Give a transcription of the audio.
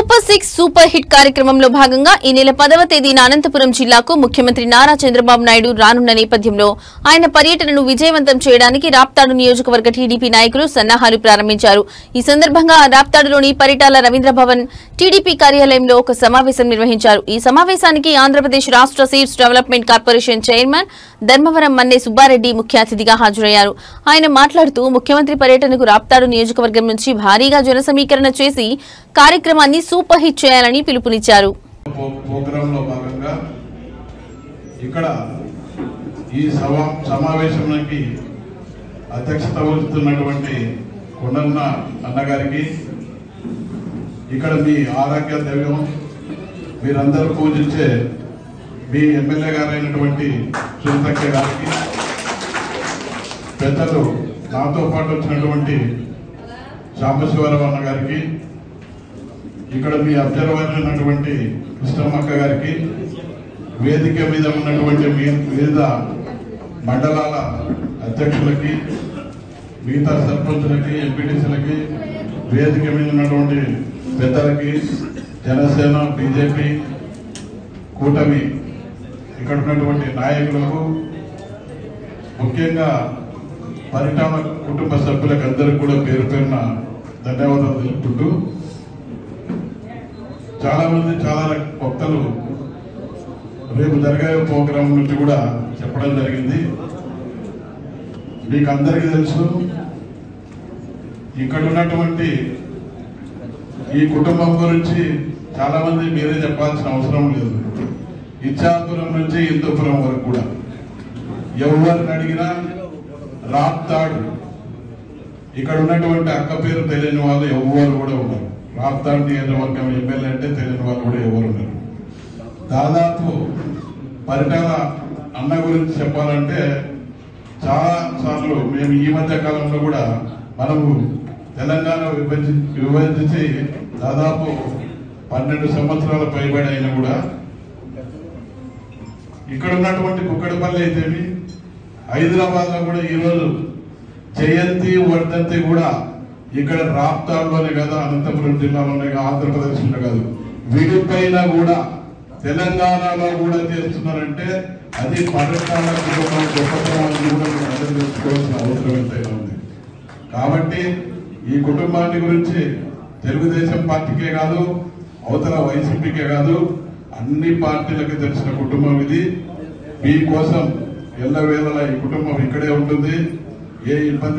Super 6 super hit కార్యక్రమంలో భాగంగా ఈ నెల 10వ తేదీన అనంతపురం జిల్లాకు ముఖ్యమంత్రి నారా చంద్రబాబు నాయుడు రానున్న నేపథ్యంలో ఆయన పర్యటనను విజయవంతం చేయడానికి రాప్తాడు నియోజకవర్గ టీడీపీ నాయకులు సన్నాహాలు ప్రారంభించారు। ఈ సందర్భంగా రాప్తాడులోని పరిటాల రవీంద్ర భవన్ టీడీపీ కార్యాలయంలో ఒక సమావేశం నిర్వహించారు। ఈ సమావేశానికి ఆంధ్రప్రదేశ్ రాష్ట్ర seeds development corporation chairman Dharmavaram Manne Subba Reddy ముఖ్య అతిథిగా హాజరయ్యారు। ఆయన మాట్లాడుతూ ముఖ్యమంత్రి పర్యటనకు రాప్తాడు నియోజకవర్గం నుంచి భారీగా జన సమీకరణ చేసి కార్యక్రమాన్ని సూపర్ హిట్ చేయాలని పిలుపునిచ్చారు। ప్రోగ్రాంలో భాగంగా ఇక్కడ ఈ సమావేశానికి అధ్యక్షత వహిస్తున్నటువంటి కొండన్న అన్నగారికి, ఇక్కడ మీ ఆరోగ్య దైవం మీరందరూ పూజించే మీ ఎమ్మెల్యే గారైనటువంటి సునీతక్క గారికి, పెద్దలు నాతో పాటు వచ్చినటువంటి సాంబశివరావు అన్న గారికి, ఇక్కడ మీ అబ్జర్వర్ ఉన్నటువంటి కృష్ణమ్మక్క గారికి, వేదిక మీద ఉన్నటువంటి వివిధ మండలాల అధ్యక్షులకి, మిగతా సర్పంచులకి, ఎంపీటీసీలకి, వేదిక మీద ఉన్నటువంటి పెద్దలకి, జనసేన, బీజేపీ కూటమి ఇక్కడ ఉన్నటువంటి నాయకులకు, ముఖ్యంగా పరిటాల కుటుంబ సభ్యులకు అందరికీ కూడా పేరు పేరున ధన్యవాదాలు తెలుపుకుంటూ, చాలా మంది చాలా భక్తులు రేపు జరిగే ప్రోగ్రాం నుంచి కూడా చెప్పడం జరిగింది। మీకు అందరికీ తెలుసు, ఇక్కడ ఉన్నటువంటి ఈ కుటుంబం గురించి చాలా మంది మీరే చెప్పాల్సిన అవసరం లేదు। ఇచ్చాపురం నుంచి హిందూపురం వరకు కూడా ఎవరిని అడిగినా రాప్తాడు, ఇక్కడ ఉన్నటువంటి అక్క పేరు తెలియని వాళ్ళు ఎవరు కూడా ఉన్నారు। రాప్తాడు నియోజకవర్గం ఎమ్మెల్యే అంటే తెలియని వాళ్ళు కూడా ఎవరు ఉన్నారు। దాదాపు పరిటాల అన్న గురించి చెప్పాలంటే చాలా సార్లు మేము ఈ మధ్య కాలంలో కూడా మనము తెలంగాణ విభజించి దాదాపు 12 సంవత్సరాల పైబడి అయినా కూడా ఇక్కడ ఉన్నటువంటి కుక్కడపల్లి అయితేమి, హైదరాబాద్ లో కూడా ఈరోజు జయంతి వర్ధంతి కూడా ఇక్కడ రాప్తాడులోనే కాదు, అనంతపురం జిల్లాలోనే కాదు, ఆంధ్రప్రదేశ్ లో కాదు, విడిపైన కూడా తెలంగాణలో కూడా చేస్తున్నారంటే అది పరిటాల కుటుంబం గొప్పతనాన్ని కూడా అర్థం చేసుకోవాల్సిన అవసరం ఎంతైనా ఉంది। కాబట్టి ఈ కుటుంబాన్ని గురించి తెలుగుదేశం పార్టీకే కాదు, అవతల వైసీపీకే కాదు, అన్ని పార్టీలకు తెలిసిన కుటుంబం ఇది। మీకోసం ఎల్లవేళలా ఈ కుటుంబం ఇక్కడే ఉంటుంది। ఏ ఇబ్బంది